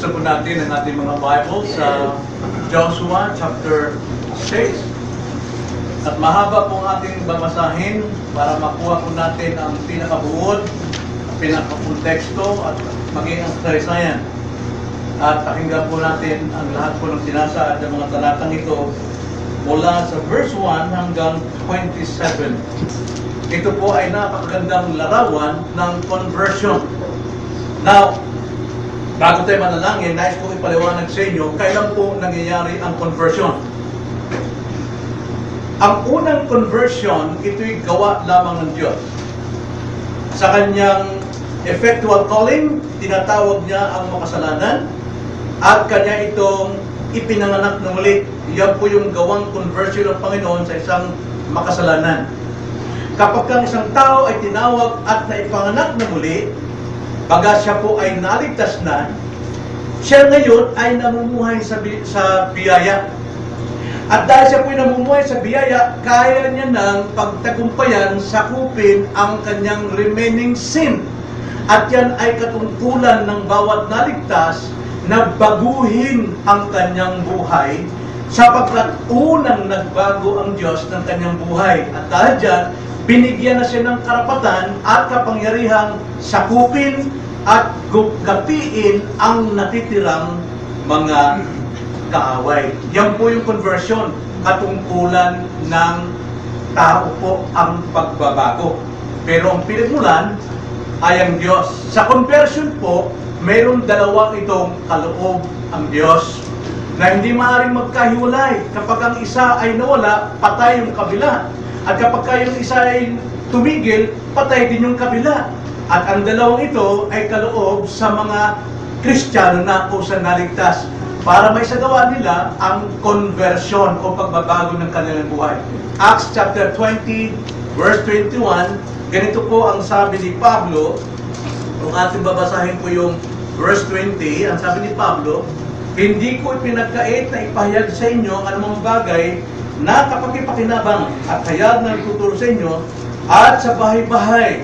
Buksan po natin ang ating mga Bibles sa Joshua chapter 6. At mahaba po ang ating babasahin para makuha po natin ang pinakabuod, pinakakonteksto at maging ang kasaysayan. At pakinggan po natin ang lahat po ng sinasaad ng mga talatang ito mula sa verse 1 hanggang 27. Ito po ay napakagandang larawan ng conversion. Now, bago tayo manalangin, nais kong ipaliwanag sa inyo kailan po nangyayari ang conversion. Ang unang conversion, ito'y gawa lamang ng Diyos. Sa kanyang effectual calling, tinatawag niya ang makasalanan at kanya itong ipinanganak na muli. Yan po yung gawang conversion ng Panginoon sa isang makasalanan. Kapag ang isang tao ay tinawag at naipanganak na muli, baga siya po ay naligtas na, siya ngayon ay namumuhay sa biyaya. At dahil siya po ay namumuhay sa biyaya, kaya niya nang pagtagumpayan, sakupin ang kanyang remaining sin. At yan ay katungkulan ng bawat naligtas na baguhin ang kanyang buhay, sapagkat unang nagbago ang Diyos ng kanyang buhay. At dahil dyan, binigyan na siya ng karapatan at kapangyarihang sakupin at gapiin ang natitirang mga kaaway. Yan po yung conversion, katungkulan ng tao po ang pagbabago. Pero ang pinagmulan ay ang Diyos. Sa conversion po, mayroong dalawang itong kaloob ang Diyos na hindi maaaring magkahiwalay. Kapag ang isa ay nawala, patay yung kabila. At kapag yung isa ay tumigil, patay din yung kabila. At ang dalawang ito ay kaloob sa mga Kristiyano na o sa naligtas para maisagawa nila ang conversion o pagbabago ng kanilang buhay. Acts chapter 20, verse 21, ganito po ang sabi ni Pablo. Kung ating babasahin po yung verse 20, ang sabi ni Pablo, "Hindi ko ipinagkait na ipahayag sa inyo ang anumang bagay na kapakipakinabang at hayag na nagtuturo sa inyo at sa bahay-bahay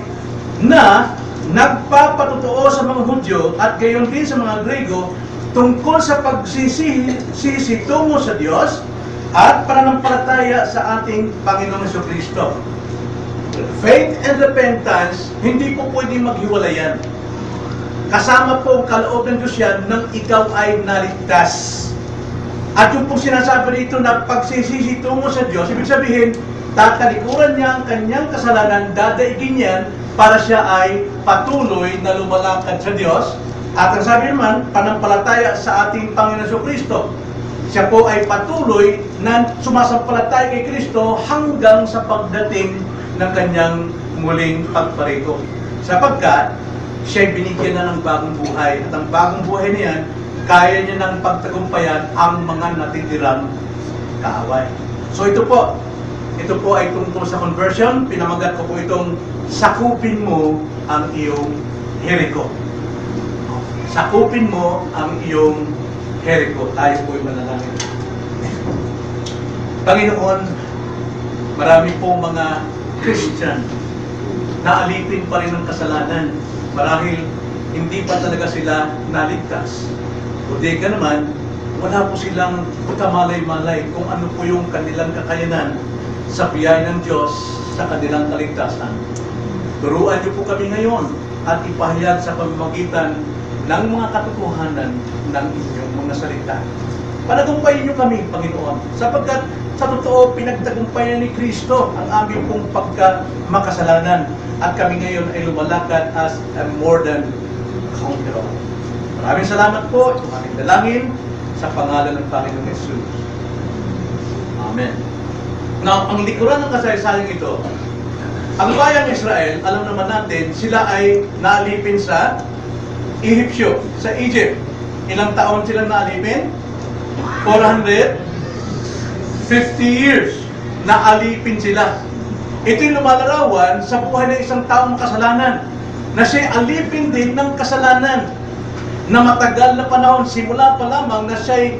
na nagpapatotoo sa mga Hudyo at gayon din sa mga Grego tungkol sa pagsisisi tungo sa Diyos at pananampalataya sa ating Panginoong Jesucristo." Faith and repentance, hindi po pwedeng maghiwalayan. Kasama po ang kaloob ng Diyos yan nang ikaw ay naligtas. At yung pong sinasabi dito na pagsisisi tungo sa Diyos, ibig sabihin, tatalikuran niya ang kanyang kasalanan, dadaigin yan para siya ay patuloy na lumalakad sa Diyos. At ang sabi naman, panampalataya sa ating Panginoon Jesucristo. Siya po ay patuloy na sumasampalataya kay Kristo hanggang sa pagdating ng kanyang muling pagparito. Sapagkat siya binigyan na ng bagong buhay. At ang bagong buhay na yan, kaya niya nang pagtagumpayan ang mga natitirang kaaway. So ito po ay tungkol sa conversion. Pinamagat ko po itong sakupin mo ang iyong Jericho. Sakupin mo ang iyong Jericho. Tayo po ay manalangin. Panginoon, marami pong mga Christian na alipin pa rin ng kasalanan. Marahil hindi pa talaga sila naligtas. O di ka naman, wala po silang kamalay-malay kung ano po yung kanilang kakayanan sa biyaya ng Diyos sa kanilang kaligtasan. Turuan niyo po kami ngayon at ipahayag sa pamamagitan ng mga katotohanan ng inyong mga salita. Panagumpayin niyo kami, Panginoon, sapagkat sa totoo pinagtagumpayan ni Kristo ang aming pong pagkamakasalanan at kami ngayon ay lumalakad as a more than conqueror. Maraming salamat po. Ito aming dalangin sa pangalan ng Panginoong Jesus. Amen. Now, ang likuran ng kasaysayan ito, ang bayang Israel, alam naman natin, sila ay naalipin sa Ehipsyo, sa Egypt. Ilang taon sila naalipin? 450 years. Naalipin sila. Ito'y lumalarawan sa buhay ng isang taong makasalanan na siya'y alipin din ng kasalanan na matagal na panahon, simula pa lamang na siya'y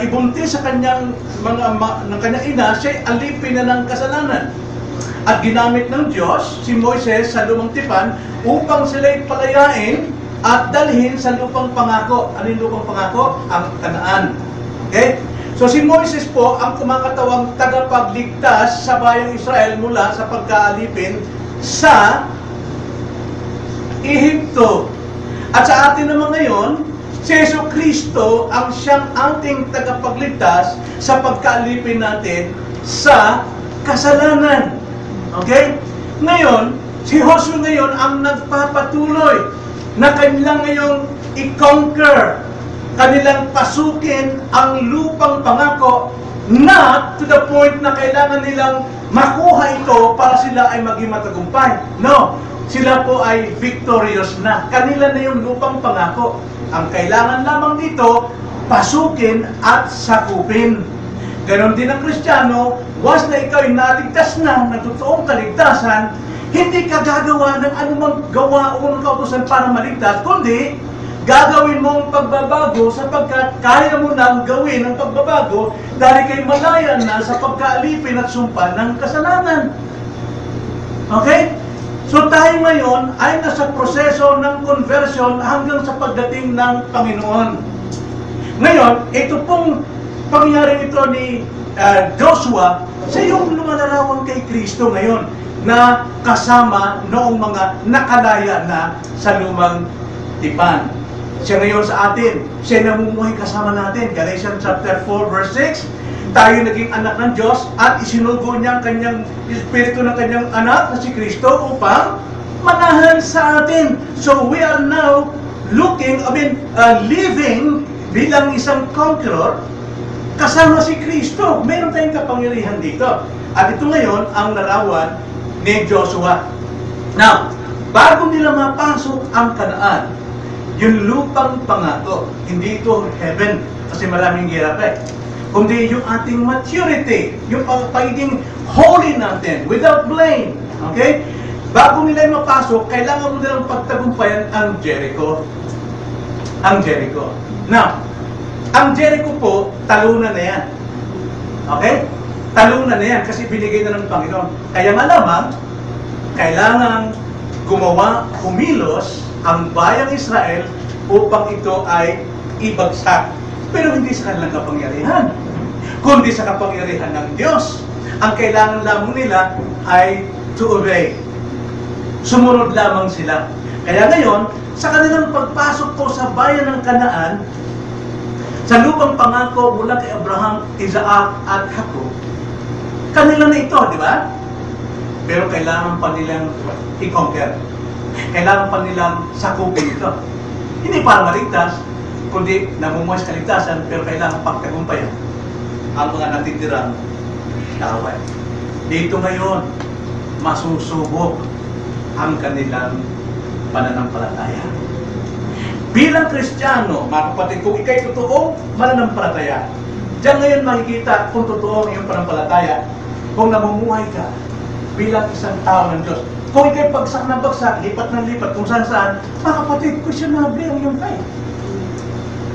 ibuntis sa kanyang ng kanyang ina, siya'y alipin na ng kasalanan. At ginamit ng Diyos si Moises sa Lumang Tipan upang sila'y palayain at dalhin sa lupang pangako. Ano yung lupang pangako? Ang Kanaan. Okay? So si Moises po ang kumakatawang tagapagligtas sa bayang Israel mula sa pagkaalipin sa Ehipto. At sa atin naman ngayon, si Jesucristo ang siyang ating tagapagligtas sa pagkaalipin natin sa kasalanan. Okay? Ngayon, si Joshua ngayon ang nagpapatuloy na kanilang ngayong i-conquer, kanilang pasukin ang lupang pangako, not to the point na kailangan nilang makuha ito para sila ay maging matagumpay. No, sila po ay victorious na. Kanila na yung lupang pangako. Ang kailangan lamang dito, pasukin at sakupin. Ganon din ang Kristiyano, once na ikaw ay naligtas na, ng totoong kaligtasan, hindi ka gagawa ng anumang gawa o ng kautusan para maligtas, kundi gagawin mo ang pagbabago sapagkat kaya mo nang gawin ang pagbabago dahil kay malaya na sa pagkaalipin at sumpa ng kasalanan. Okay? So tayo ngayon ay nasa proseso ng conversion hanggang sa pagdating ng Panginoon. Ngayon, ito pong pangyayari ito ni Joshua, siya yung lumalarawan kay Kristo ngayon na kasama noong mga nakalaya na sa lumang tipan. Siya ngayon sa atin, siya namumuhay kasama natin. Galatians chapter 4 verse 6, tayo naging anak ng Diyos at isinugo niya ang kanyang espiritu ng kanyang anak na si Kristo upang manahan sa atin. So we are now living bilang isang conqueror kasama si Kristo. Meron tayong kapangyarihan dito. At ito ngayon ang larawan ni Joshua. Now, bago nila mapasok ang Kanaan, yung lupang pangako, hindi ito heaven kasi maraming hirap kundi yung ating maturity, yung pagiging holy natin, without blame. Okay? Bago nila mapasok, kailangan mo nilang pagtagumpayan ang Jericho. Ang Jericho. Now, ang Jericho po, talunan na yan. Okay? Talunan na yan kasi binigay na ng Panginoon. Kaya nga lamang, kailangan kumilos ang bayang Israel upang ito ay ibagsak. Pero hindi sa kanilang kapangyarihan, kundi sa kapangyarihan ng Diyos. Ang kailangan lamang nila ay to obey. Sumunod lamang sila. Kaya ngayon, sa kanilang pagpasok po sa bayan ng Kanaan, sa lupang pangako mula kay Abraham, Isaac at Jacob, kanila na ito, di ba? Pero kailangan pa nilang i-conquer. Kailangan pa nilang sakupin ito. Hindi para maligtas, kundi namumuhay sa kaligtasan, pero kailangan pagtagumpayan ang mga natitirang laway. Dito ngayon, masusubok ang kanilang pananampalataya. Bilang Kristiyano, mga kapatid, kung ikay totoong mananampalataya, diyan ngayon makikita kung totoo ang iyong pananampalataya, kung namumuhay ka bilang isang tao ng Diyos. Kung ikay bagsak ng bagsak, lipat ng lipat, kung saan-saan, mga kapatid, questionable ang iyong faith.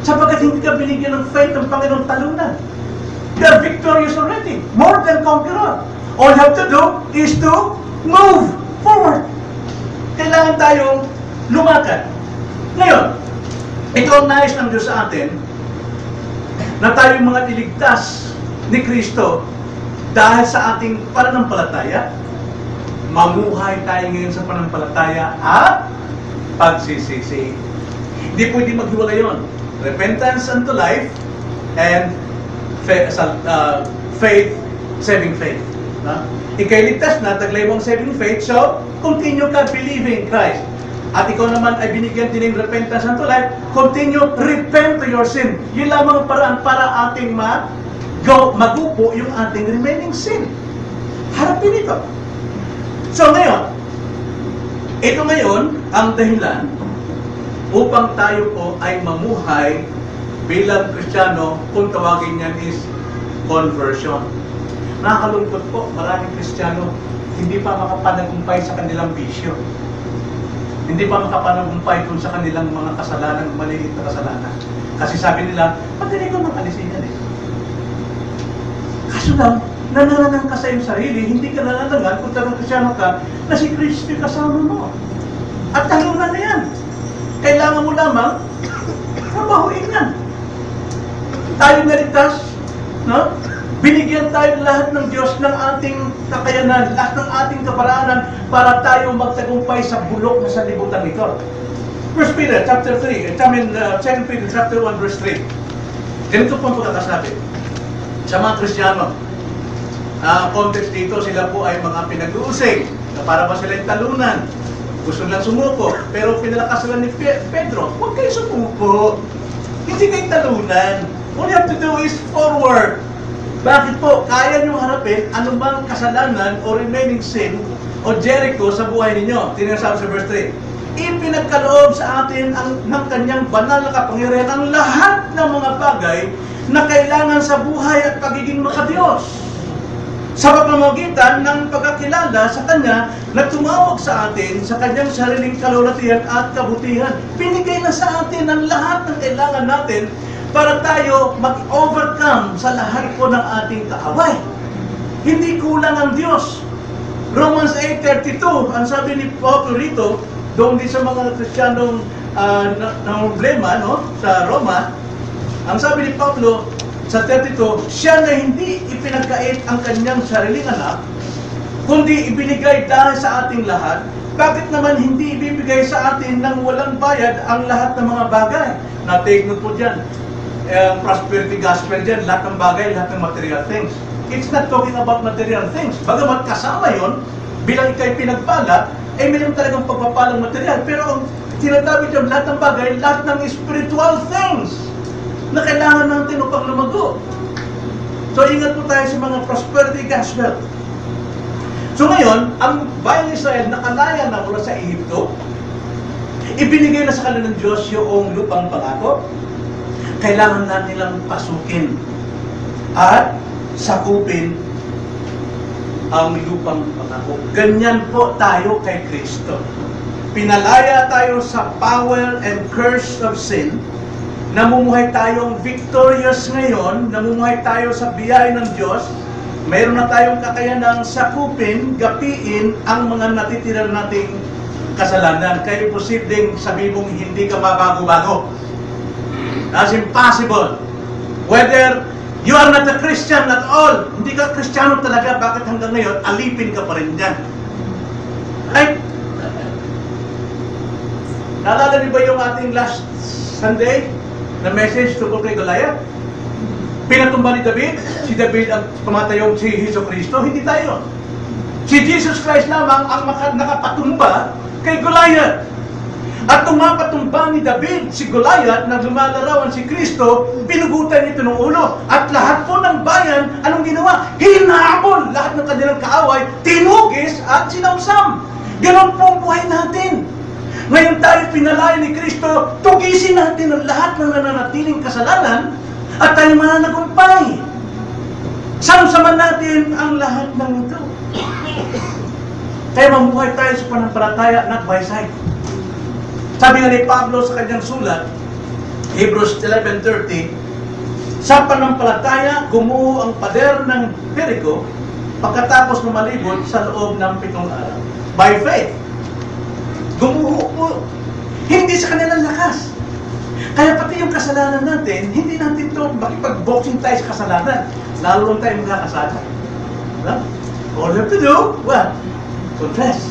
Sapagkat hindi ka binigyan ng faith ng Panginoon talunan. You are victorious already. More than conqueror. All you have to do is to move forward. Kailangan tayong lumakad. Ngayon, ito ang nais ng Diyos sa atin na tayong mga iligtas ni Kristo dahil sa ating pananampalataya, mamuhay tayo ngayon sa pananampalataya at pagsisisi. Hindi pwede maghiwalay yun. Repentance unto life and faith, saving faith. Ikay ligtas na, taglay mong saving faith, so continue ka believing Christ. At ikaw naman ay binigyan din ng repentance unto life, continue, repent to your sin. Yun lamang ang paraan para ating magupo yung ating remaining sin. Harapin ito. So ngayon, ito ngayon ang dahilan upang tayo po ay mamuhay bilang Kristiyano, kung tawagin niyan is conversion. Nakakalungkot po, maraming Kristiyano hindi pa makapanagumpay sa kanilang bisyo. Hindi pa makapanagumpay kung sa kanilang mga kasalanan, maliit na kasalanan. Kasi sabi nila, hindi ko makalisin yan Kaso lang, nananangan ka sa iyong sarili, hindi ka nananangan kung talagang Kristiyano ka, na si Kristo kasama mo. At talunan na yan. Kailangan lamang, trabahuin yan. Tayo naligtas, no? Binigyan tayo lahat ng Diyos ng ating kakayanan, lahat ng ating kaparaanan para tayo magtagumpay sa bulok na sanlibutan nito. 1 Peter chapter 3, 2 Peter chapter 1 verse 3. Ganito po ang pagkakasabi sa mga Kristiyano. Context dito, sila po ay mga pinag-uusig na para ba sila yung talunan. Gusto lang sumuko, pero pinalakas sila ni Pedro, huwag kayo sumuko. Hindi kayo talunan. All you have to do is forward. Bakit po? Kaya nyo harapin anumang kasalanan o remaining sin o Jericho sa buhay ninyo. Tinasabi sa verse 3. Ipinagkaloob sa atin ng kanyang banal na kapangyarihan ang lahat ng mga bagay na kailangan sa buhay at pagiging makadiyos. Sa pamamagitan ng pagkakilala sa Kanya na tumawag sa atin sa Kanyang sariling kalulatihan at kabutihan. Binigay na sa atin ang lahat ng kailangan natin para tayo mag-overcome sa lahat po ng ating kaaway. Hindi kulang ang Diyos. Romans 8:32, ang sabi ni Pablo rito, doon din sa mga Kristiyanong na problema, no? Sa Roma, ang sabi ni Pablo sa 32, siya na hindi ipinagkait ang kanyang sariling anak, kundi ibinigay dahil sa ating lahat. Bakit naman hindi ibibigay sa atin ng walang bayad ang lahat ng mga bagay? Na-take note po dyan. Prosperity gospel dyan, lahat ng bagay, lahat ng material things. It's not talking about material things. Bagamat kasama yon, bilang ikay pinagpala, ay mayroon talagang pagpapalang material. Pero ang tinatawag dyan, lahat ng bagay, lahat ng spiritual things na kailangan natin upang lumago. So, ingat po tayo sa mga prosperity gospel. So, ngayon, ang bayan ni Israel nakalaya na mula sa Ehipto, ibinigay na sa kanila ng Diyos yung lupang pangako. Kailangan na nilang pasukin at sakupin ang lupang pangako. Ganyan po tayo kay Kristo. Pinalaya tayo sa power and curse of sin. Namumuhay tayong victorious ngayon. Namumuhay tayo sa biyaya ng Diyos. Mayroon na tayong kakayanang sakupin, gapiin ang mga natitira nating kasalanan. Kaya posibleng sabi mong hindi ka mabago-bago. That's impossible. Whether you are not a Christian at all, hindi ka Kristiyano talaga, bakit hanggang ngayon, alipin ka pa rin dyan? Right? Naalala niyo ba yung ating last Sunday na message tungkol kay Goliath? Pinatumba ni David, si David ang pumatayong si Hesus Kristo, hindi tayo. Si Jesus Christ lamang ang nakapatumba kay Goliath. At nung mapatumba ni David si Goliath na lumalarawan si Kristo, pinugutan ito ng ulo. At lahat po ng bayan, anong ginawa? Hinabol lahat ng kanilang kaaway, tinugis at sinamsam. Ganon po ang buhay natin. Ngayon tayo pinalaya ni Kristo, tugisin natin ang lahat ng nananatiling kasalanan at tayo mananagumpay. Samsaman natin ang lahat ng ito. Kaya mamuhay tayo sa pananampalataya, not by sight. Sabi nga ni Pablo sa kanyang sulat, Hebrews 11:30, sa pananampalataya, gumuho ang pader ng Jericho pagkatapos na malibot sa loob ng 7 araw. By faith. Gumuho po. Hindi sa kanilang lakas. Kaya pati yung kasalanan natin, hindi natin ito makipag-boxing tayo sa kasalanan. Lalo lang tayo magkakasala. All you have to do, what? Confess.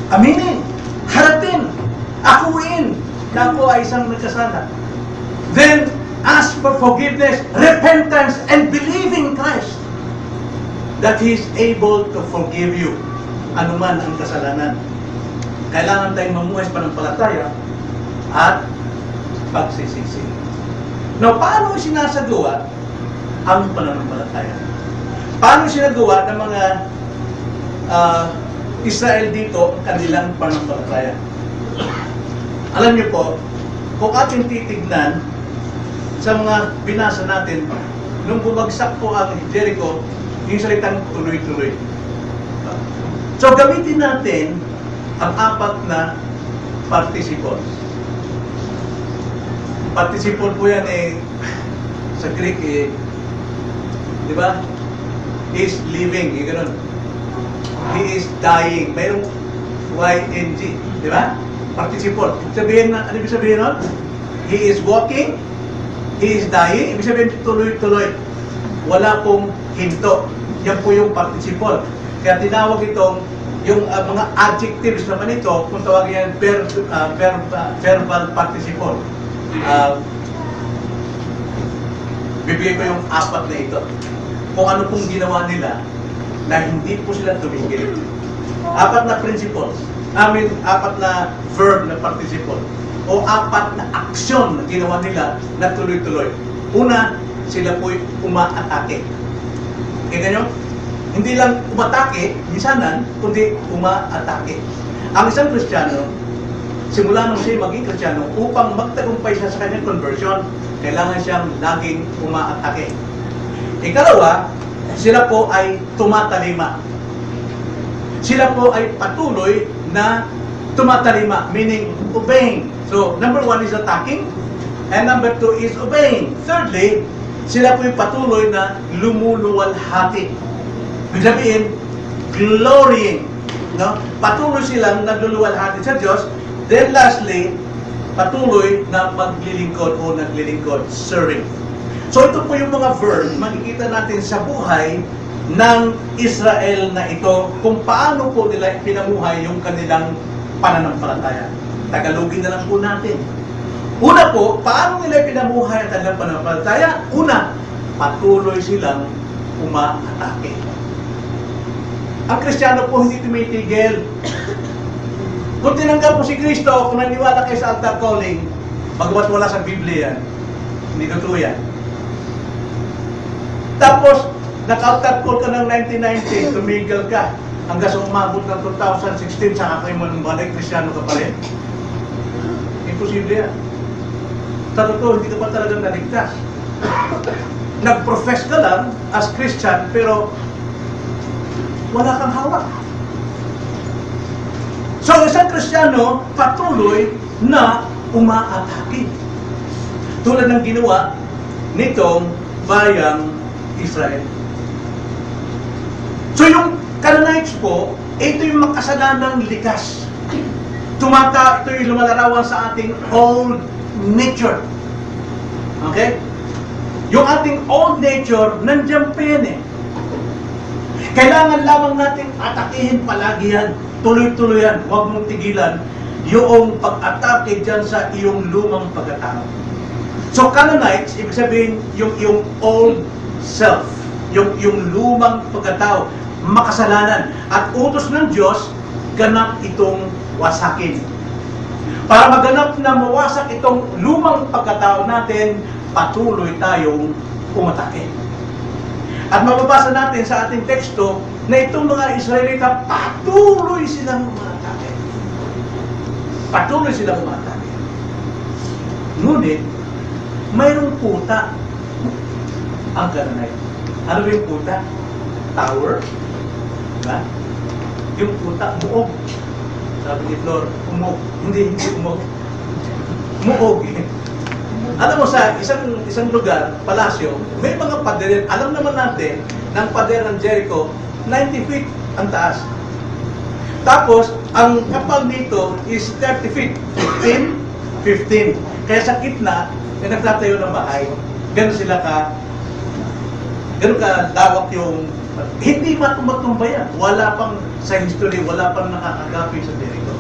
Aminin. Harapin. Akuin na ako ay isang nagkasala. Then, ask for forgiveness, repentance, and believe in Christ that He is able to forgive you. Anuman ang kasalanan. Kailangan tayong mamuhay sa pananampalataya at pagsisisi. Now, paano sinasagawa ang pananampalataya? Paano sinagawa ng mga Israel dito kanilang pananampalataya? Alam niyo po, kung ating titignan sa mga binasa natin, nung bumagsak po ang Jericho, yung salitang tuloy-tuloy. So, gamitin natin ang 4 na participles. Participle po yan sa Greek di ba? He is living, ganun. He is dying. Mayroong Y-N-G, di ba? participle. Ano ibig sabihin nun? He is walking, he is dying, ibig sabihin tuloy-tuloy. Wala pong hinto. Yan po yung participle. Kaya tinawag itong, yung mga adjectives naman ito, kung tawagin yan, verbal participle. Bibigay ko yung 4 na ito. Kung ano pong ginawa nila na hindi po sila tumigil. 4 na principles. 4 na verb na participle. O 4 na aksyon na ginawa nila na tuloy-tuloy. Una, sila po'y umaatake. Kaya nyo? Hindi lang umatake, misanan, kundi umaatake. Ang isang Kristiyano, simula nung siya maging Kristiyano, upang magtagumpay siya sa kanyang conversion, kailangan siyang laging umaatake. Ikalawa, sila po ay tumatalima. Sila po ay patuloy na tumatalima, meaning obeying. So, number 1 is attacking, and number 2 is obeying. Thirdly, sila po ay patuloy na lumuluwalhati. Ibig sabihin, glorying. No? Patuloy silang nagluluwalhati sa Diyos. Then lastly, patuloy na maglilingkod o naglilingkod, serving. So ito po yung mga verb makikita natin sa buhay ng Israel na ito kung paano po nila pinamuhay yung kanilang pananampalataya. Tagalogin na lang po natin. Una po, paano nila pinamuhay ang kanilang pananampalataya? Una, patuloy silang umaatake. Ang Kristiyano po hindi tumitigil. Kung tinanggap mo si Kristo, kung naniwala kayo sa altar calling, bagamat wala sa Biblia yan, hindi totoo yan. Tapos, naka-altar call ka ng 1990, tumigil ka, hanggang sa umabot ng 2016, saka kayo manumbalay, Kristiyano ka pa rin. Imposible yan. Sa totoo, hindi ka pa talagang naligtas. Nag-profess ka lang as Christian, pero wala kang hawak. So, isang Kristiyano patuloy na umaatake. Tulad ng ginawa nitong bayang Israel. So, yung Canaanites po, ito yung makasalanang likas. Ito yung lumalarawan sa ating old nature. Okay? Yung ating old nature, nandiyan pa yan eh. Kailangan lamang natin atakihin palagi yan. Tuloy-tuloy yan. Huwag mong tigilan yung pag-atake dyan sa iyong lumang pagkatao. So, Canaanites, ibig sabihin, yung old self, yung lumang pagkatao, makasalanan. At utos ng Diyos, ganap itong wasakin. Para maganap na mawasak itong lumang pagkatao natin, patuloy tayong umatake. At mababasa natin sa ating teksto na itong mga Israelita patuloy silang umatake. Patuloy silang umatake. Ngunit, mayroong puta ang Canaanite. Ano ba yung puta? Tower? Diba? Yung puta, muog. Sabi ni Flor, umog. Hindi umog. Muog. Alam mo sa isang lugar, palasyo, may mga pader. Alam naman natin, ng pader ng Jericho, 90 feet ang taas. Tapos, ang kapal dito is 30 feet. 15. Kaya sa gitna, may nagtatayo ng bahay. Ganun ka lawak yung, hindi matumatumba yan. Wala pang, sa history, wala pang nakakagapi sa Jericho.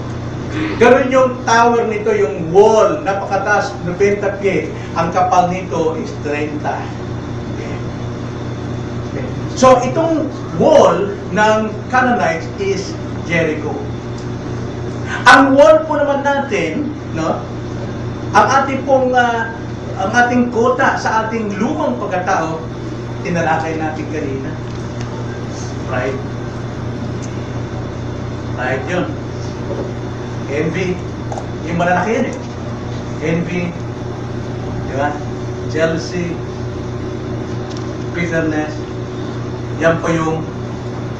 Ganun yung tower nito, yung wall, napakataas, 90 pie. Ang kapal nito is 30. Okay. So, itong wall ng Canaanites is Jericho. Ang wall po naman natin, no? Ang ating kota sa ating lumang pagkatao, tinalakay natin kanina. Pride. Pride yun. Envy. Yung malalaki yan eh. Envy. Diba? Jealousy. Bitterness. Yan po yung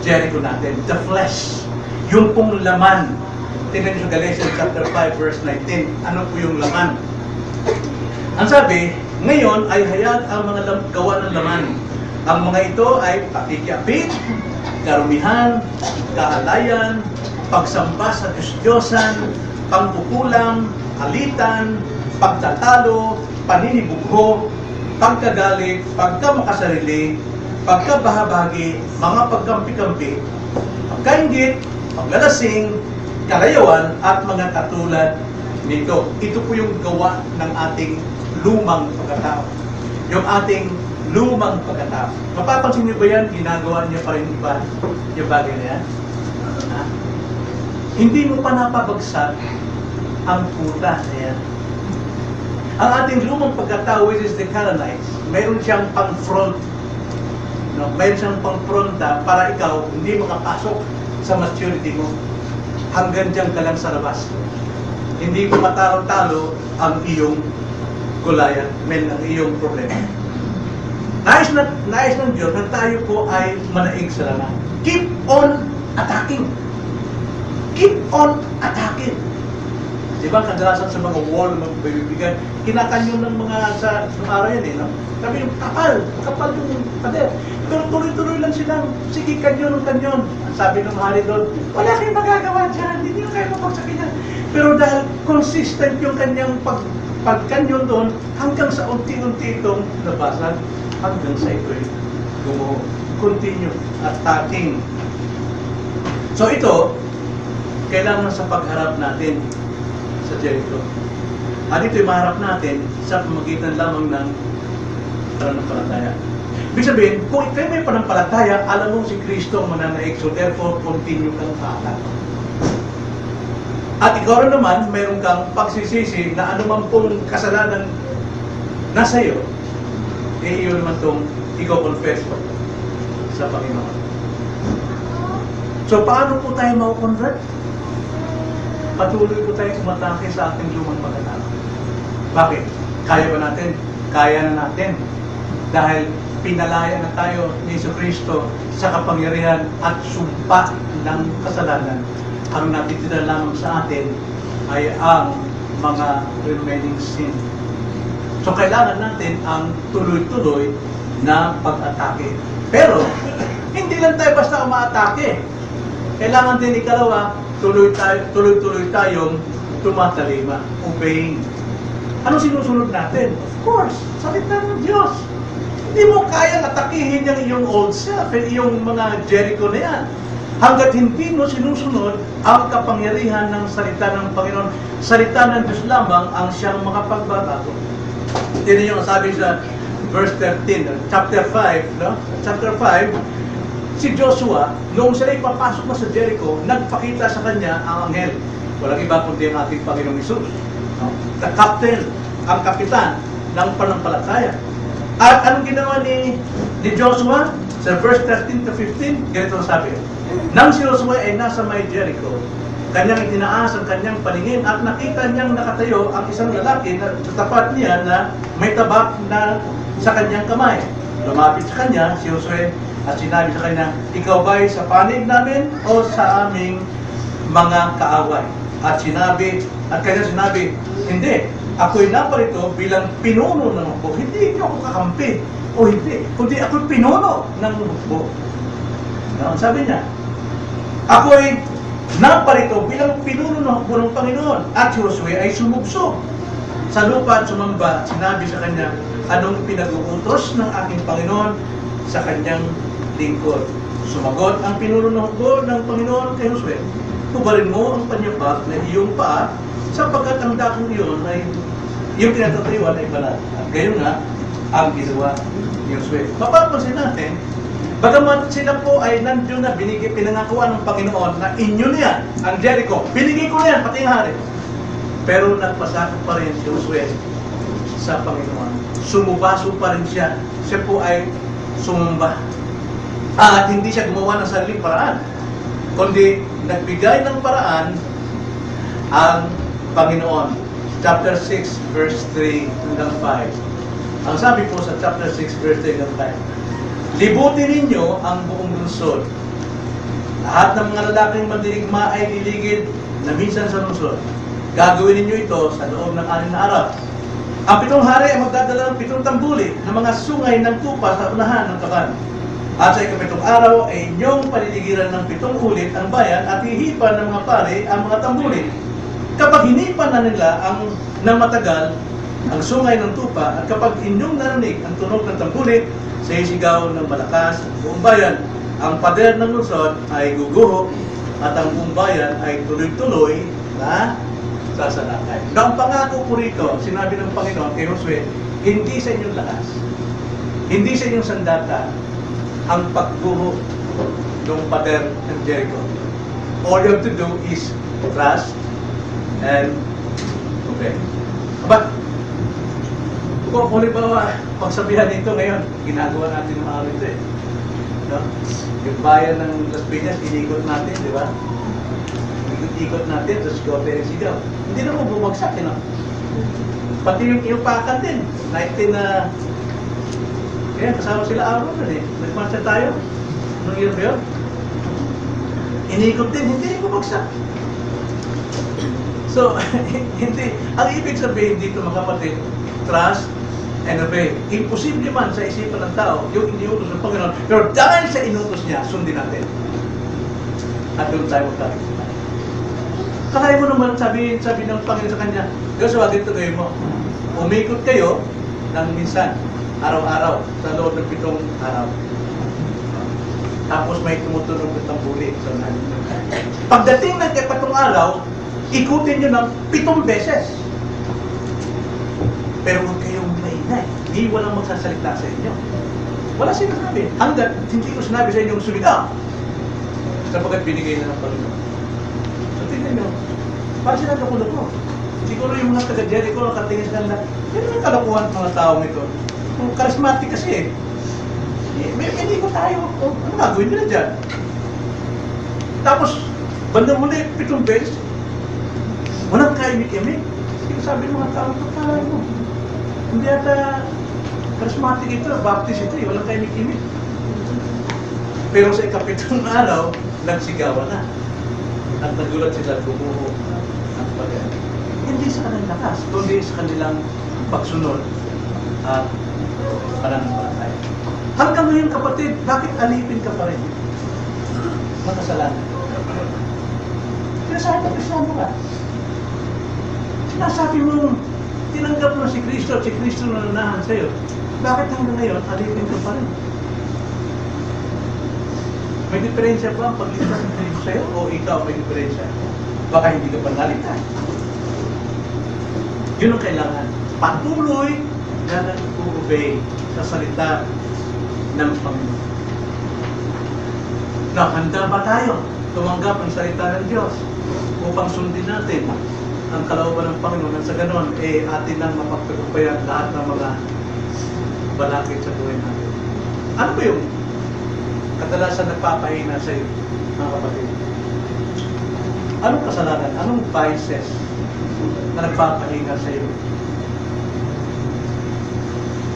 Jericho natin. The flesh. Yung pong laman. Tingnan nyo sa Galatians chapter 5 verse 19. Ano po yung laman? Ang sabi, ngayon ay hayag ang mga gawa ng laman. Ang mga ito ay pakikiapit, karumihan, kaalayan, pagsamba sa Diyos-Diyosan, pangkukulam, alitan, pagtatalo, paninibugho, pagkagalit, pagkamakasarili, pagkabahabagi, mga pagkampi-kampi, pagkainggit, paglalasing, kalayawan, at mga katulad nito. Ito po yung gawa ng ating lumang pagkatao. Yung ating lumang pagkatao. Mapapansin niyo ba yan? Ginagawa niya pa rin iba yung bagay na yan? Ha? Hindi mo pa napabagsak ang puta na yan. Ang ating lumang pagkatao, which is the Canaanites, mayroon siyang pang-front. No? Mayroon siyang pang-fronta para ikaw hindi makapasok sa maturity mo. Hanggang dyan ka lang sa labas. Hindi mo matalo-talo ang iyong Goliath, ang iyong problema. Nais ng Diyos na tayo po ay manaig sa laman. Keep on attacking. Keep on attacking. Diba kadalasan sa mga wall, mga bibigyan, kinakanyon ng mga sa araw yan no? Sabi yung kapal yung pader. Pero tuloy-tuloy lang silang, sige kanyon. Sabi ng hari doon, wala kayong magagawa dyan, hindi nyo kayo mapagsakin yan. Pero dahil consistent yung kanyang pagkanyon doon, hanggang sa unti-unti itong nabasan, hanggang sa ito'y gumuho. Continue attacking. So ito, kailangan sa pagharap natin sa Jericho. At ito'y maharap natin sa pamagitan lamang ng pananampalataya. Ibig sabihin, kung ikaw may pananampalataya, alam mo si Kristo ang mananaig, so therefore, continue kang hatak. At ikaw rin naman, mayroon kang pagsisisi na anuman pong kasalanan nasa iyo, iyo naman itong ikaw confess sa Panginoon. So, paano po tayo ma-convert? Patuloy po tayo umatake sa ating lumang pagkatao. Bakit? Kaya ba natin? Kaya na natin. Dahil pinalaya na tayo ni Jesucristo sa kapangyarihan at sumpa ng kasalanan. Ang natitira lamang sa atin ay ang mga remaining sin. So kailangan natin ang tuloy-tuloy na pag-atake. Pero, hindi lang tayo basta umaatake. Kailangan din ikalawa, tuloy-tuloy tayong tumatalima, obeying. Ano sinusunod natin? Of course, salita ng Diyos. Hindi mo kayang atakihin yung iyong old self, yung mga Jericho na yan. Hanggat hindi mo sinusunod ang kapangyarihan ng salita ng Panginoon, salita ng Diyos lamang ang siyang makapagbabago. Ito yung sabi sa verse 13, chapter 5, no? Chapter 5, si Joshua, noong sila ipapasok na sa Jericho, nagpakita sa kanya ang anghel. Walang iba kundi ang ating Panginoong Hesus. No? The captain, ang kapitan ng panampalataya. At anong ginawa ni Joshua? Sa verse 13 to 15, ganito ang sabi. Nang si Joshua ay nasa may Jericho, kanyang itinaas ang kanyang paningin at nakita niyang nakatayo ang isang lalaki na sa tapat niya na may tabak na sa kanyang kamay. Lumapit sa kanya si Joshua at sinabi sa kanya, ikaw ba'y sa panig namin o sa aming mga kaaway? At kanya sinabi, hindi, ako'y naparito bilang pinuno ng hukbo. Hindi ako kakampi o hindi, kundi ako'y pinuno ng hukbo. No, sabi niya, ako'y naparito bilang pinuno ng hukbo ng Panginoon. At si Josue ay sumubso sa lupa at sumamba. Sinabi sa kanya, anong pinag-uutos ng aking Panginoon sa kanyang lingkod? Sumagot ang pinuno ng hukbo ng Panginoon kay Josue, hubarin mo ang panyabak na iyong paa sapagkat ang dakong iyon ay yung pinatatayuan ay banal. At gayon nga ang ginawa ni Josue. Mapapansin natin, bagaman sila po ay nandiyon na pinangakuan ng Panginoon na inyo na yan, ang Jericho, binigay ko na yan, pati ang hari. Pero nagpasakot pa rin si Josue sa Panginoon. Sumubaso pa rin siya. Siya po ay sumumba. At hindi siya gumawa ng sariling paraan, kundi nagbigay ng paraan ang Panginoon. Chapter 6, verse 3 hanggang 5. Ang sabi po sa chapter 6, verse 3 hanggang 5, libutin ninyo ang buong lungsod. Lahat ng mga lalaking mandirigma ay liligid na minsan sa lungsod. Gagawin ninyo ito sa loob ng 6 na araw. Ang 7 hari ay magdadala ng 7 tambuli ng mga sungay ng tupa sa unahan ng kaban. At sa ika-7 araw ay inyong paliligiran ng 7 ulit ang bayan at hihipan ng mga pari ang mga tambuli. Kapag hinipan na nila ng matagal ang sungay ng tupa, at kapag inyong narinig ang tunog ng tambuli, sa isigaw ng malakas ang buong bayan, ang pader ng lungsod ay guguho at ang buong bayan ay tuloy-tuloy na sasalakay. Na ang pangako po rito, sinabi ng Panginoon kay Josue, hindi sa inyong lakas, hindi sa inyong sandata ang pagguho ng pader ng Jericho. All you have to do is trust and obey. But, kung halimbawa, pagsabihan nito ngayon, ginagawa natin ng araw ito eh. No? Yung bayan ng Las Piñas, inikot natin, di ba? Ikot natin, tapos sigaw. Hindi naman bumagsak, no? Pati yung iupakan din. 19 na... kaya kasama sila araw nun eh. Nagmarcha tayo. Anong year ba yun? Inikot din, hindi bumagsak. So, hindi. Ang ibig sabihin dito, mga kapatid, trust and obey. Imposible man sa isipan ng tao yung iniutos ng Panginoon. Pero dahil sa inutos niya, sundin natin. At doon tayo magkakita. Kaya mo naman sabi ng Panginoon sa kanya, Joshua, dito gawin mo. Umikot kayo ng minsan, araw-araw, sa loob ng 7 araw. Tapos may tumutunog ng tambuli. So, pagdating ng 7 araw, ikutin nyo ng 7 beses. Pero huwag kayong maingay. Hindi walang magsasalita sa inyo. Wala sinasabi. Hanggat hindi ko sinabi sa inyong sumigaw. Sapagkat binigay na ng Panginoon. So tingnan nyo. Parang sila loko-loko. Siguro yung mga taga-Jericho nakatingin sa kanila. Yan ang kalokohan ng mga taong ito. Kung charismatic kasi eh. Hindi ko tayo. Ano gagawin nila dyan? Tapos, bandang muli, 7 beses. Walang kaimik-imik. Sabi ng mga tao, kala mo. Hindi ata charismatic ito, baptist ito, walang kaimik-imik. Pero sa ikapitong araw, nagsigawan na. At nagulat sila, gumuho ang pagyan. Hindi sa kanilang lakas, kundi sa kanilang pagsunod at pananampalataya. Hanggang ngayon kapatid, bakit alipin ka pa rin? Makasalanan. Sinasabi mo, Kristiano ka. Sinasabi mo, tinanggap mo si Kristo at si Kristo na nanahan sa'yo. Bakit hanggang ngayon, alipin ka pa rin? May diferensya ba ang pagligtas ng Kristo sa'yo o ikaw may diferensya? Baka hindi ka pa naligtas. Yun ang kailangan. Patuloy na nag-obey sa salita ng Panginoon. Handa ba tayo tumanggap ang salita ng Diyos upang sundin natin ang kalooban ng Panginoon at sa ganon, atin lang mapagtagumpayan lahat ng mga balakid sa buhay natin. Ano ba yung kadalasan nagpapahina sa iyo, mga kapatid? Anong kasalanan? Anong vices na nagpapahina sa iyo?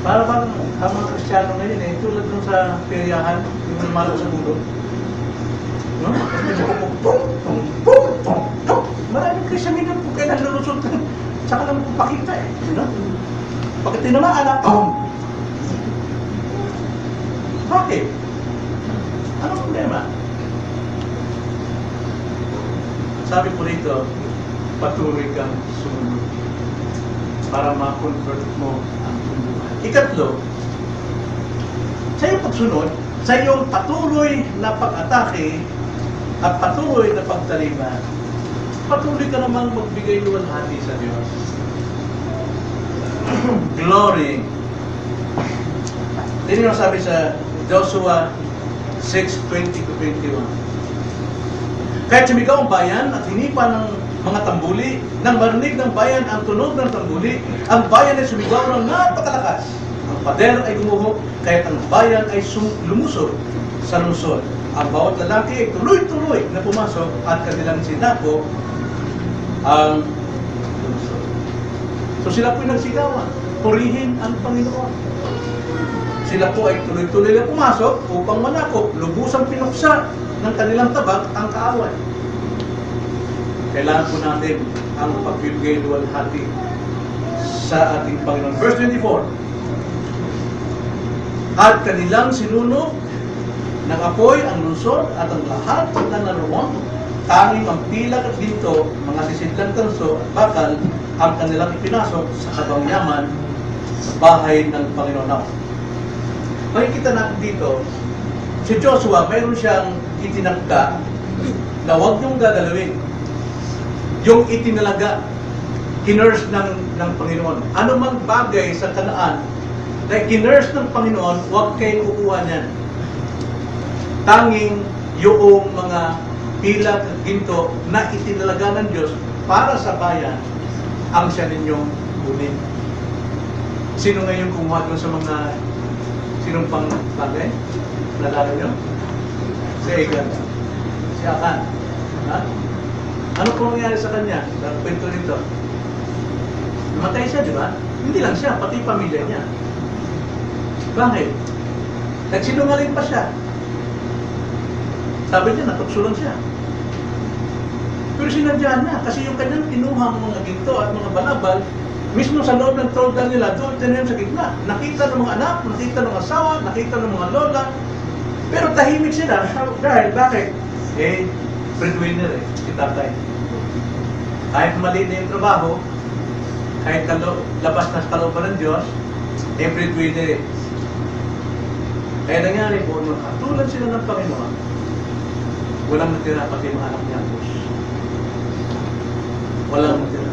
Para bang ang mga Kristiyano ngayon tulad nung sa peryahan, yung namalo sa mundo. No? Maraming Kristiyano nito po kaya nalulusot. Saka lang pakita eh. No? Pagkat tinamaan na, bakit? Anong problema? Sabi po rito, patuloy kang sumunod para ma-convert mo ang buhay. Ikatlo, sa iyong pagsunod, sa iyong patuloy na pag-atake at patuloy na pagtalima, patuloy ka namang magbigay luwalhati sa Diyos. Glory. Hindi nyo sabi sa Joshua 6:20-21. Kahit sumigaw ang bayan at hinipa ng mga tambuli, nang marinig ng bayan ang tunog ng tambuli, ang bayan ay sumigaw ng napakalakas. Ang pader ay gumuho, kahit ang bayan ay lumusog sa lungsod. Ang bawat lalaki ay tuloy-tuloy na pumasok at kanilang sinako ang lungsod. So sila po'y nagsigawan, purihin ang Panginoon. Sila po ay tuloy-tuloy na pumasok upang manakop, lubusang pinuksa ng kanilang tabak ang kaaway. Kailangan po natin ang pagbibigay luwalhati sa ating Panginoon. Verse 24. At kanilang sinunog ng apoy ang lungsod at ang lahat na naroon tanging ang pilak at ginto, mga sisidlang tanso at bakal ang kanilang ipinasok sa kabangyaman sa bahay ng Panginoon. Now, makikita natin dito, si Joshua, mayroon siyang itinangka na huwag niyong gagalawin. Yung itinalaga, kinurse ng Panginoon. Ano mang bagay sa Kanaan na kinurse ng Panginoon, huwag kayong kukuha niyan. Tanging yung mga pilak at ginto na itinalaga ng Diyos para sa bayan, ang siya ninyong kunin. Sino ngayon kumuha doon sa mga sinong pang bagay? Nalala nyo? Si Egan. Si Akan. Ha? Ano po nangyari sa kanya? Sa kwento nito. Namatay siya, di ba? Hindi lang siya, pati pamilya niya. Bakit? Nagsinungaling pa siya. Sabi niya, natukso lang siya. Pero sinadya na, kasi yung kanyang kinuha mga ginto at mga balabal, mismo sa loob ng tolda nila, doon tinanim sa gitna. Nakita ng mga anak, nakita ng asawa, nakita ng mga lola. Pero tahimik sila. Dahil, bakit? Breadwinner si tatay. Kahit mali na yung trabaho, kahit labas na sa kalooban ng Diyos, breadwinner. Kaya nangyari po, nung katulad sila ng Panginoon, walang natira pati mga anak niya, Diyos. Walang natira.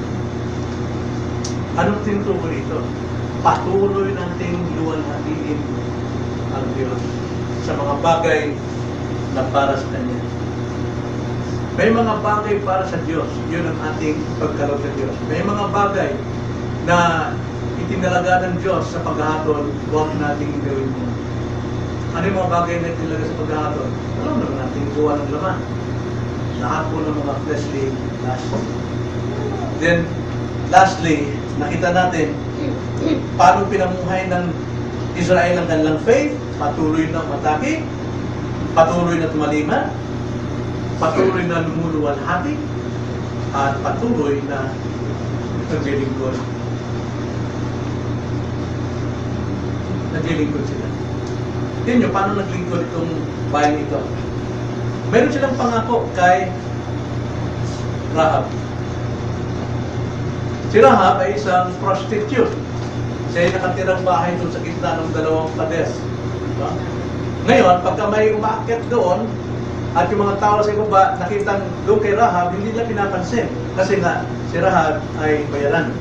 Anong tinutukoy ito? Patuloy nating luwalhatiin ang Diyos sa mga bagay na para sa Kanya. May mga bagay para sa Diyos. Yun ang ating pagkaloob sa Diyos. May mga bagay na itinalaga ng Diyos sa paghahatol, huwag nating gawin mo. Ano yung mga bagay na itinalaga sa paghahatol? Alam naman natin gawa ng laman. Lahat po ng mga fleshly lust. Then, lastly, nakita natin paano pinamuhay ng Israel ang kanilang faith, patuloy na matake, patuloy na tumalima, patuloy na lumuluwalhati, at patuloy na naglilingkod. Naglilingkod sila. Tingnan nyo, paano naglingkod itong bayan ito? Meron silang pangako kay Rahab. Si Rahab ay isang prostitute. Siya ay nakatirang bahay doon sa gitna ng dalawang pader. Diba? Ngayon, pagka may umaakyat doon, at yung mga tao sa ibaba, nakitang doon kay Rahab, hindi nila pinapansin. Kasi nga, si Rahab ay bayaran.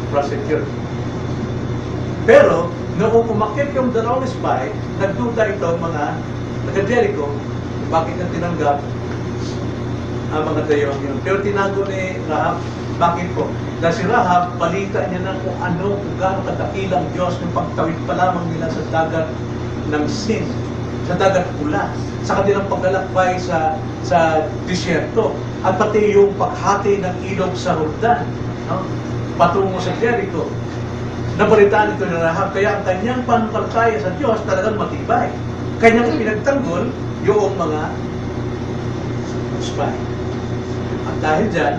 Prostitute. Pero, noong umakyat yung dalawang spy, nagduda ito mga taga-Jericho, bakit na tinanggap ang mga dayong yun. Pero tinago ni Rahab, bakit po? Dahil si Rahab, balita niya na kung ano, kung gaano kadakilang Diyos ng pagtawid pa lamang nila sa dagat ng Sin, sa dagat pula, sa kanilang paglalakbay sa disyerto, at pati yung paghati ng ilog sa Jordan, no? Patungo sa Jericho. Nabalitaan ito ni Rahab, kaya ang kanyang pananampalataya sa Diyos talagang matibay. Kanyang pinagtanggol yung mga spy. At dahil dyan,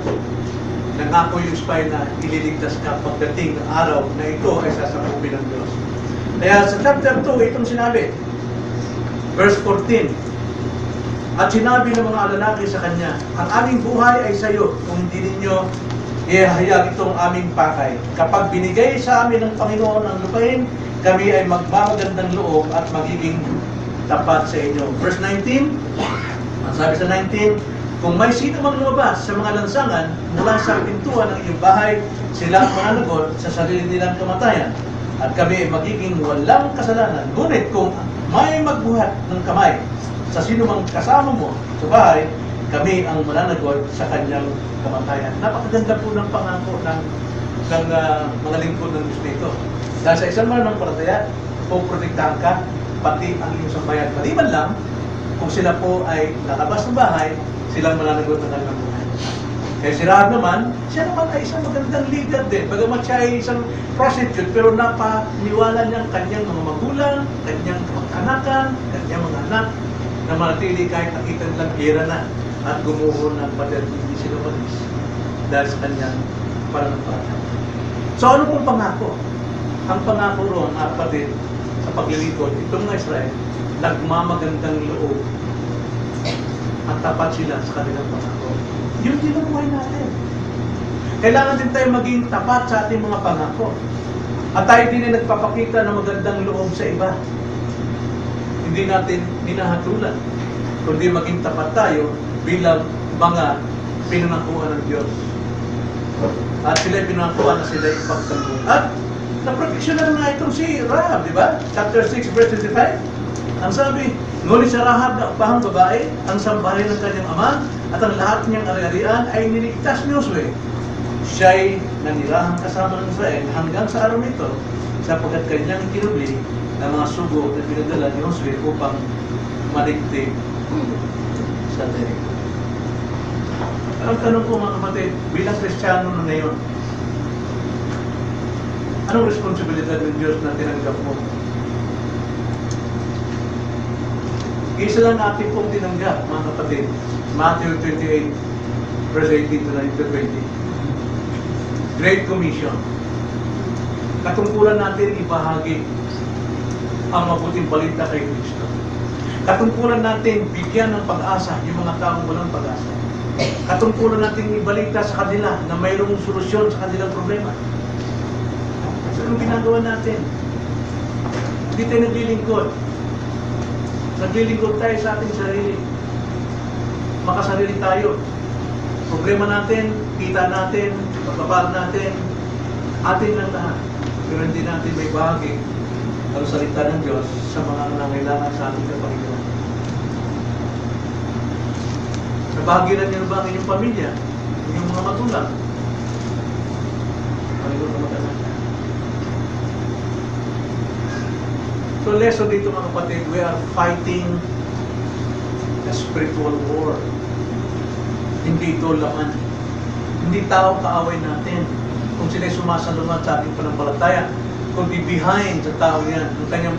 nangako yung spy na ililigtas ka pagdating ng araw na ito ay sasakupin ng Diyos. Kaya sa chapter 2, itong sinabi, verse 14, at sinabi ng mga lalaki sa kanya, ang aming buhay ay sa iyo kung hindi ninyo ihahayag itong aming pakay. Kapag binigay sa amin ng Panginoon ang lupain, kami ay magmamagandang loob at magiging tapat sa inyo. Verse 19, sabi sa 19, kung may sino mang lumabas sa mga lansangan mula sa pintuan ng iyong bahay, sila ang mananagot sa sarili nilang kamatayan. At kami ay magiging walang kasalanan. Ngunit kung may magbuhat ng kamay sa sino mang kasama mo sa bahay, kami ang mananagot sa kanyang kamatayan. Napakaganda po ng pangako ng mga lingkod ng Diyos nito. Dahil sa isang mananampalataya, puprotektahan ka, pati ang iyong sambayan. Maliban lang, kung sila po ay lalabas ng bahay, silang mananagot ng kanilang buhay. Kaya si Rahab naman, siya naman ay isang magandang leader din. Bagamat siya ay isang prostitute, pero napaniwala niya ang kanyang mga magulang, kanyang kamag-anakan, kanyang mga anak, na manatili kahit nakita nilang hira na at gumuho ng pader, hindi sila malis dahil sa kanyang pananampalataya. So ano pong pangako? Ang pangako roon, kapatid, sa paglilingkod, itong mga Israel, nagmamagandang loob at tapat sila sa kanilang pangako. Yun din ang buhay natin. Kailangan din tayo maging tapat sa ating mga pangako. At tayo din ay nagpapakita ng magandang loob sa iba. Hindi natin hinahatulan, kundi maging tapat tayo bilang mga pinangakuan ng Diyos. At sila pinangakuan na sila ipagtanggol. At naproteksyonan nga itong si Rahab, di ba? Chapter 6, verse 25. Ang sabi, ngunit sa Rahab na upahang babae, ang sambahay ng kanyang ama at ang lahat niyang ari-arian ay niligtas ni Josue. Siya'y nanirahan kasama ng Israel hanggang sa araw nito, sapagkat kanyang kinubli ang mga sugo na pinadala ni Josue upang maligtig sa Jericho. Ang tanong ko mga kapatid, bilang Kristiyano na ngayon, anong responsibilidad ng Diyos na tinanggap mo? Isa lang natin pong tinanggap, mga kapatid. Matthew 28, verse 18 to 20. Great Commission. Katungkulan natin ibahagi ang mabuting balita kay Kristo. Katungkulan natin bigyan ng pag-asa yung mga taong walang pag-asa. Katungkulan natin ibalita sa kanila na mayroong solusyon sa kanilang problema. So, anong ginagawa natin? Hindi tayo naglilingkod. Naglilingkod tayo sa ating sarili. Makasarili tayo. Problema natin, kita natin, pagpapal natin, atin lang lahat. Pero hindi natin may bahagi ang salita ng Diyos sa mga nangailangan sa ating kapaligiran. Nabahagiran niyo ba ang inyong pamilya, inyong mga magulang? Panginoon na mag-anak. So lesson dito mga kapatid, we are fighting a spiritual war. Hindi ito laman. Hindi tao kaaway natin. Kung sila'y sumasalungat sa ating panampalataya, kundi behind sa tao yan, ang kanyang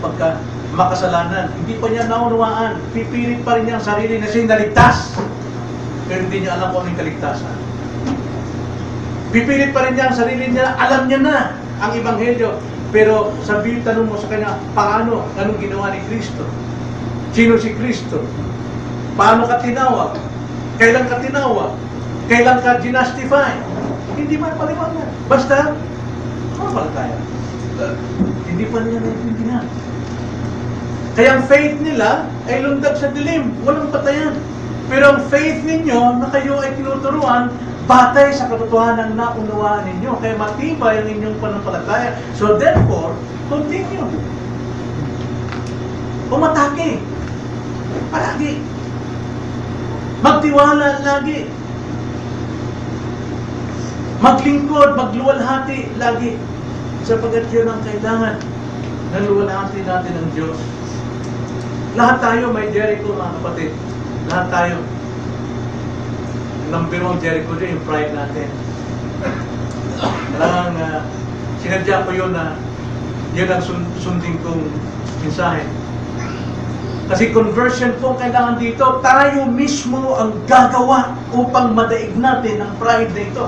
makasalanan. Hindi pa niya naunawaan. Pipilit pa rin niya ang sarili na siya'y naligtas. Pero hindi niya alam kung anong kaligtasan. Pipilit pa rin niya ang sarili niya, alam niya na ang Ebanghelyo. Pero sabihin, tanong mo sa kanya, paano? Anong ginawa ni Kristo? Sino si Kristo? Paano ka tinawag? Kailan ka tinawag? Kailan ka ginastify? Hindi man paliwanag. Basta, mapalataya. Hindi pa niya naiintindihan. Kaya ang faith nila ay lundag sa dilim. Walang patayan. Pero ang faith ninyo na kayo ay tinuturuan batay sa katotohanan na naunawaan ninyo. Kaya matibay ang inyong panampalataya. So therefore, continue. Umatake. Palagi. Magtiwala lagi. Maglingkod, magluwalhati lagi. Sapagkat yun ang kailangan na luwalhati natin ng Diyos. Lahat tayo may Jericho, mga kapatid. Lahat tayo. Number one Jericho dyan, yung pride natin. Kailangan, sinadya ko yun na yun ang sundin kong mensahe. Kasi conversion po kailangan dito, tayo mismo ang gagawa upang madaig natin ang pride na ito.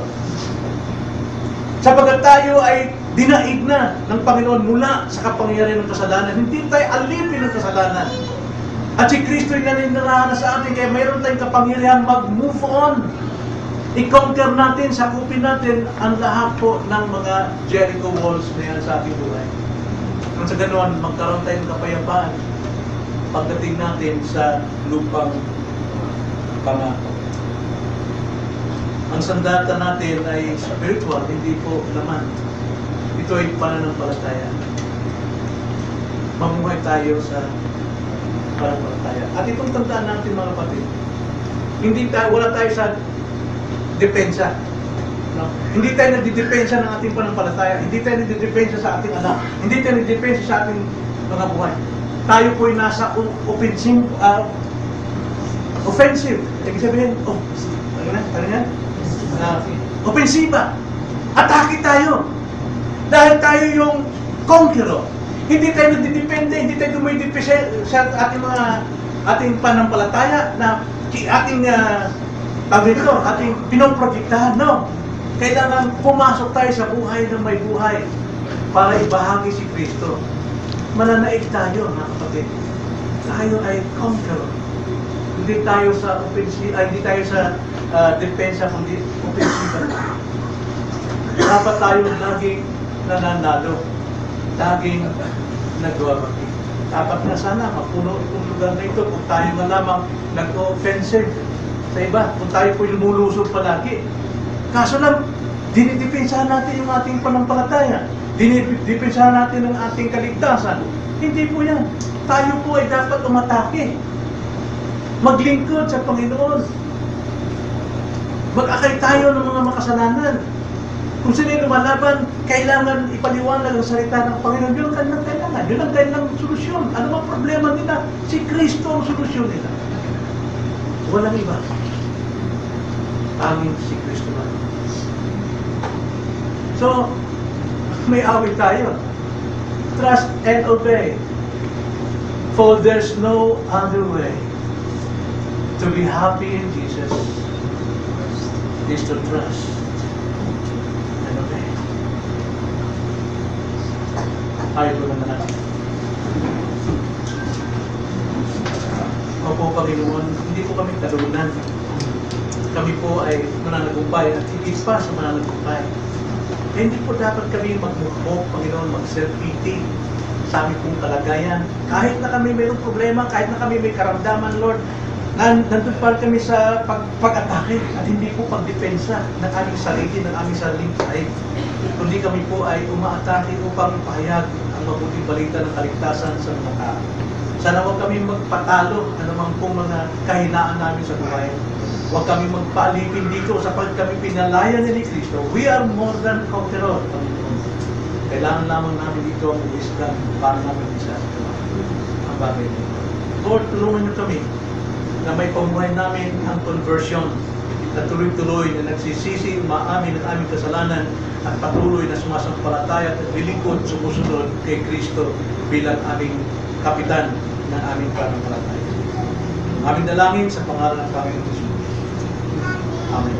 Sapagkat tayo ay dinaig na ng Panginoon mula sa kapangyarihan ng kasalanan. Hindi tayo alipin ng kasalanan. At si Kristo ay naninirahan na sa atin, kaya mayroon tayong kapangyarihan mag-move on. I-conquer natin, sakupin natin ang lahat po ng mga Jericho walls na yan sa ating buhay. Kung sa ganoon, magkaroon tayong kapayapaan pagdating natin sa lupang pangako. Ang sandata natin ay spiritual, hindi po laman. Ito ay pananampalataya. Mamuhay tayo sa pananampalataya. At itong tandaan natin mga kapatid, wala tayo sa depensa. No? Hindi tayo nagdidepensa ng ating pananampalataya. Hindi tayo nagdidepensa sa ating anak. Hindi tayo nagdidepensa sa ating mga buhay. Tayo po'y nasa offensive. Ibig sabihin, offensiva. Atake tayo. Dahil tayo yung conqueror. Hindi tayo nagdidepende, hindi tayo dumidepende sa ating panampalataya na ating ating pinoprotektahan. No. Kailangan pumasok tayo sa buhay ng may buhay para ibahagi si Kristo. Mananaig tayo, mga kapatid. Tayo ay conqueror. Hindi tayo sa hindi tayo sa depensa, kundi opensiba. Dapat tayo laging nananalo, laging nagwawagi. Dapat na sana mapuno itong lugar na ito kung tayo na lamang nag-offensive sa iba, kung tayo po'y lumulusog palagi. Kaso lang, dinidepensahan natin yung ating panampalataya. Dinidepensahan natin ang ating kaligtasan. Hindi po yan. Tayo po ay dapat umatake. Maglingkod sa Panginoon. Mag-akay tayo ng mga makasalanan. Kung sino yung lumalaban, kailangan ipaliwanag ang salita ng Panginoon. Yun ang kanilang kailangan. Yun ang kanilang solusyon. Ano bang problema nila? Si Kristo ang solusyon nila. Walang iba. Tanging si Kristo lang. So, may awit tayo. Trust and obey. For there's no other way to be happy in Jesus is to trust and obey. Ayaw ko na natin. Opo, Panginoon, hindi po kami talunan. Kami po ay mananagumpay at higit pa sa mananagumpay. Hindi po dapat kami magmukmok, Panginoon, mag-self-pity sa aming pong kalagayan. Kahit na kami mayroong problema, kahit na kami may karamdaman, Lord, nandun pa kami sa pag-atake at hindi po pagdepensa ng aming sarili, ng aming sariling sahig. Kundi kami po ay umaatake upang ipahayag ang mabuting balita ng kaligtasan sa mga tao. Sana huwag kami magpatalo anumang pong mga kahinaan namin sa buhay. Huwag kami magpaalipin dito sapagkat kami pinalaya ni Kristo. We are more than conqueror. Kailangan lamang namin dito ang wisdom para namin isa ang bagay nito. Lord, tulungan niyo kami na may pamuhay namin ang conversion na tuloy-tuloy na nagsisisi, umaamin ng aming kasalanan at patuloy na sumasampalataya at naglilingkod, sumusunod kay Kristo bilang aming kapitan ng aming pananampalataya. Aming dalangin sa pangalan ng Panginoon Jesus. Amen.